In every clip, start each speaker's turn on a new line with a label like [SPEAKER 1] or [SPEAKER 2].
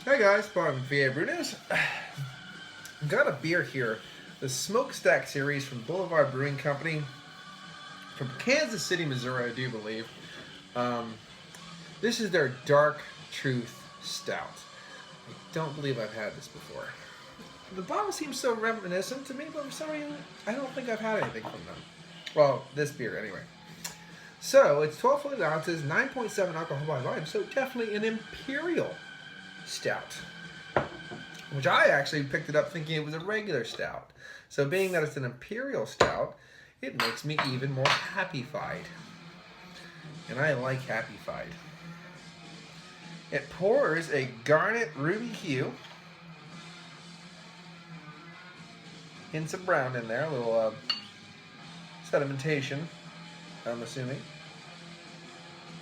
[SPEAKER 1] Hey guys, Bob from PABrewNews. Got a beer here, the Smokestack series from Boulevard Brewing Company from Kansas City, Missouri, I do believe. Um, this is their Dark Truth Stout. I don't believe I've had this before. The bottle seems so reminiscent to me, but for some reason, I don't think I've had anything from them. Well, this beer anyway. So it's 12 fluid ounces, 9.7 alcohol by volume, so definitely an imperial stout, which I actually picked it up thinking it was a regular stout. So being that it's an imperial stout, it makes me even more happy-fied. And I like happy-fied. It pours a garnet ruby hue. Hints of brown in there, a little sedimentation, I'm assuming.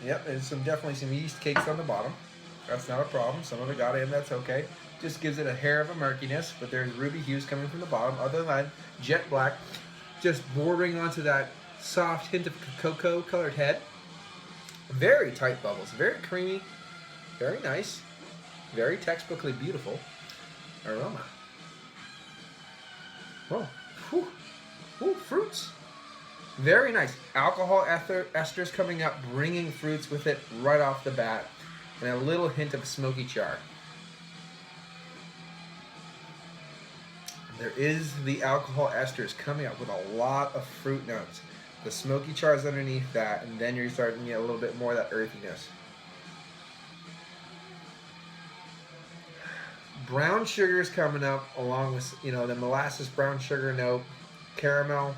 [SPEAKER 1] Yep, there's definitely some yeast cakes on the bottom. That's not a problem. Some of it got in, that's okay. Just gives it a hair of a murkiness, but there's ruby hues coming from the bottom. Other than that, jet black, just bordering onto that soft hint of cocoa colored head. Very tight bubbles, very creamy, very nice, very textbookly beautiful aroma. Oh, whew. Ooh, fruits. Very nice. Alcohol esters coming up, bringing fruits with it right off the bat. And a little hint of smoky char. There is the alcohol esters coming up with a lot of fruit notes. The smoky char is underneath that, and then you're starting to get a little bit more of that earthiness. Brown sugar is coming up along with, the molasses brown sugar note. Caramel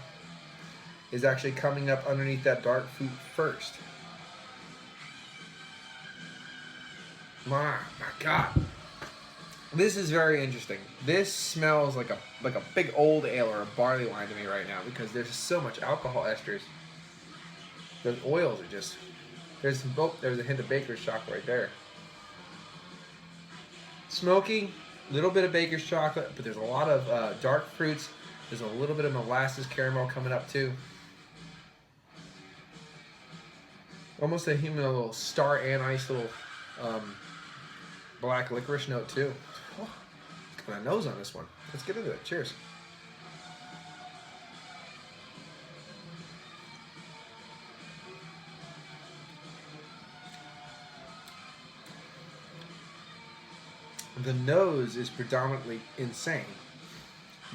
[SPEAKER 1] is actually coming up underneath that dark fruit first. My God, this is very interesting. This smells like a big old ale or a barley wine to me right now because there's so much alcohol esters. Those oils are just there's a hint of baker's chocolate right there. Smoky, little bit of baker's chocolate, but there's a lot of dark fruits. There's a little bit of molasses caramel coming up too. Almost a little star anise, little black licorice note too. Oh, it's got a nose on this one. Let's get into it. Cheers. The nose is predominantly insane.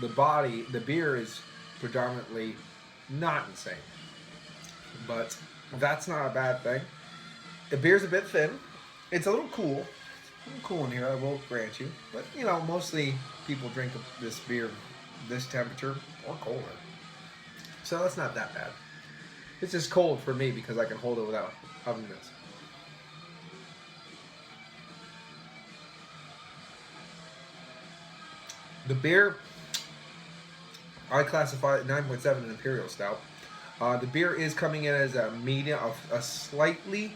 [SPEAKER 1] The beer is predominantly not insane. But that's not a bad thing. The beer's a bit thin. It's a little cool. It's a little cool in here, I will grant you. But, mostly people drink this beer this temperature or colder. So that's not that bad. It's just cold for me because I can hold it without oven mitts. The beer, I classify it 9.7 an imperial stout. The beer is coming in as a medium, a slightly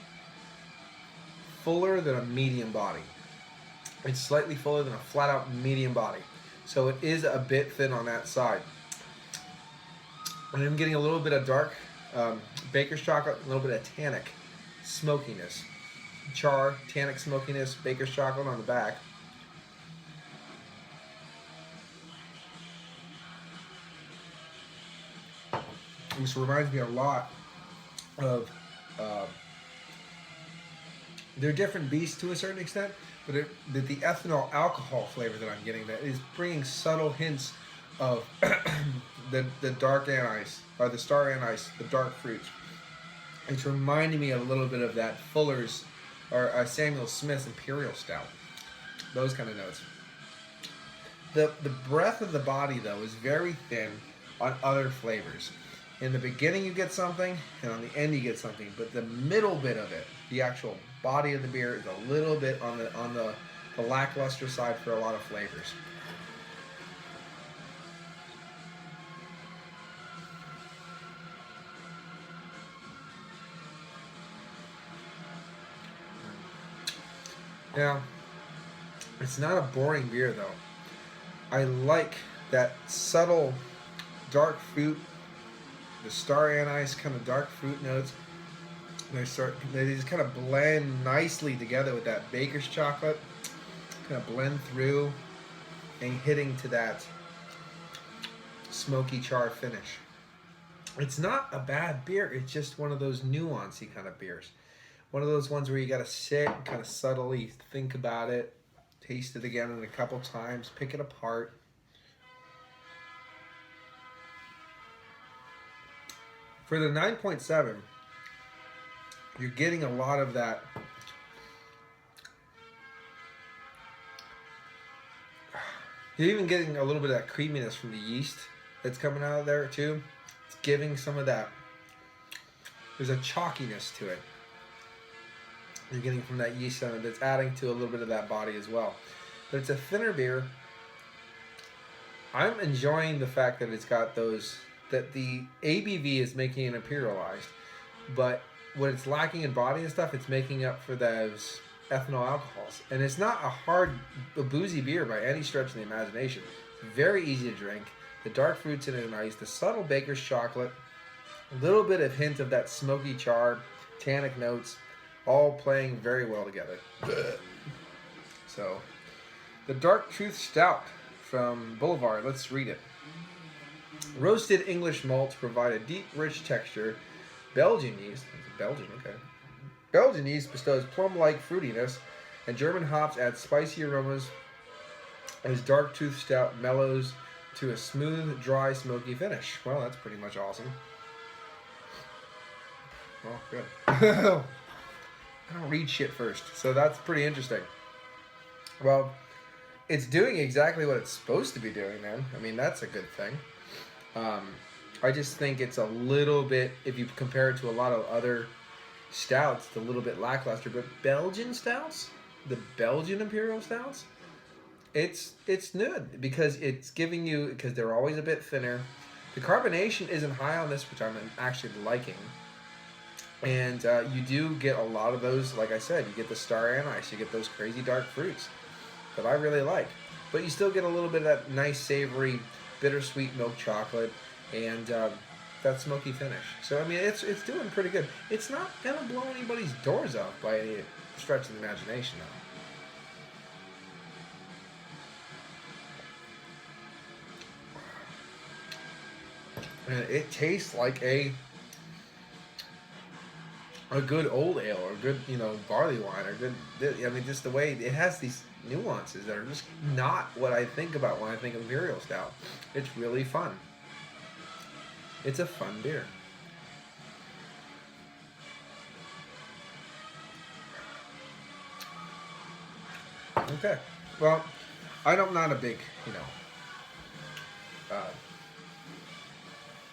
[SPEAKER 1] fuller than a medium body. It's slightly fuller than a flat-out medium body. So it is a bit thin on that side. And I'm getting a little bit of dark baker's chocolate, a little bit of tannic smokiness. Char, tannic smokiness, baker's chocolate on the back. Which reminds me a lot of they're different beasts to a certain extent, but the ethanol alcohol flavor that I'm getting that is bringing subtle hints of the dark anise or the star anise, the dark fruits. It's reminding me a little bit of that Fuller's or Samuel Smith's Imperial Stout. Those kind of notes. The breadth of the body though is very thin on other flavors. In the beginning you get something, and on the end you get something. But the middle bit of it, the actual body of the beer, is a little bit on the lackluster side for a lot of flavors. Now, it's not a boring beer though. I like that subtle dark fruit, the star anise kind of dark fruit notes. They just kind of blend nicely together with that baker's chocolate. gonna blend through and hitting to that smoky char finish. It's not a bad beer. It's just one of those nuancy kind of beers. One of those ones where you gotta sit and kind of subtly think about it, taste it again in a couple times, pick it apart. For the 9.7, you're getting a lot of that you're even getting a little bit of that creaminess from the yeast that's coming out of there too. It's giving some of that, there's a chalkiness to it. You're getting from that yeast on it that's adding to a little bit of that body as well. But it's a thinner beer. I'm enjoying the fact that it's got those, that the ABV is making it imperialized, but what it's lacking in body and stuff, it's making up for those ethanol alcohols. And it's not a boozy beer by any stretch of the imagination. Very easy to drink. The dark fruits in it are nice. The subtle baker's chocolate, a little bit of hint of that smoky char, tannic notes, all playing very well together. So, the Dark Truth Stout from Boulevard. Let's read it. Roasted English malts provide a deep, rich texture. Belgian yeast, Belgian, okay. Belgian yeast bestows plum-like fruitiness, and German hops add spicy aromas as Dark Truth Stout mellows to a smooth, dry, smoky finish. Well, that's pretty much awesome. Well, good. I don't read shit first, so that's pretty interesting. Well, it's doing exactly what it's supposed to be doing, man. I mean, that's a good thing. I just think it's a little bit, if you compare it to a lot of other stouts, it's a little bit lackluster. But Belgian stouts, the Belgian Imperial stouts, it's good because it's giving you, because they're always a bit thinner. The carbonation isn't high on this, which I'm actually liking. And you do get a lot of those, like I said, you get the star anise, you get those crazy dark fruits that I really like. But you still get a little bit of that nice, savory, bittersweet milk chocolate and that smoky finish. So, I mean, it's doing pretty good. It's not going to blow anybody's doors off by any stretch of the imagination, though. And it tastes like a good old ale or good, barley wine or good, I mean, just the way it has these nuances that are just not what I think about when I think of Imperial Stout. It's really fun. It's a fun beer. Okay. Well, I'm not a big,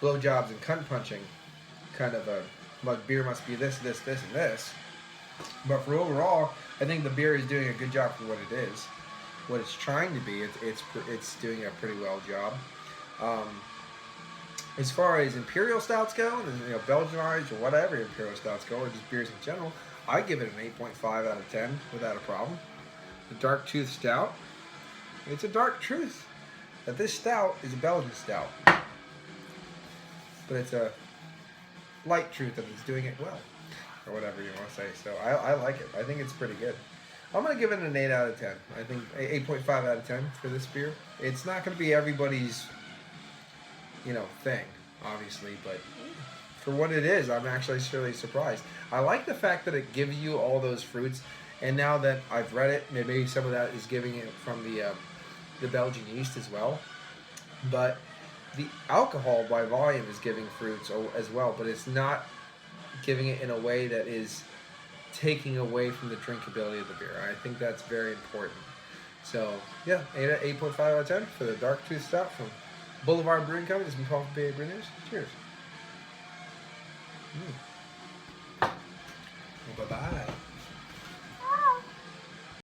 [SPEAKER 1] blowjobs and cunt punching kind of a, like, beer must be this, this, this, and this. But for overall, I think the beer is doing a good job for what it is. What it's trying to be, it's doing a pretty well job. As far as Imperial Stouts go, and Belgianized or whatever Imperial Stouts go, or just beers in general, I give it an 8.5 out of 10 without a problem. The Dark Truth Stout, it's a dark truth that this stout is a Belgian stout. But it's a light truth that it's doing it well, or whatever you want to say. So I like it. I think it's pretty good. I'm going to give it an 8 out of 10. I think 8.5 out of 10 for this beer. It's not going to be everybody's, thing, obviously, but for what it is, I'm actually really surprised. I like the fact that it gives you all those fruits, and now that I've read it, maybe some of that is giving it from the Belgian yeast as well. But the alcohol by volume is giving fruits as well, but it's not giving it in a way that is taking away from the drinkability of the beer. I think that's very important. So, yeah, 8.5 out of 10 for the Dark Truth Stout from Boulevard Brewing Company. This has been Paul from PABrewNews. Cheers. Bye-bye.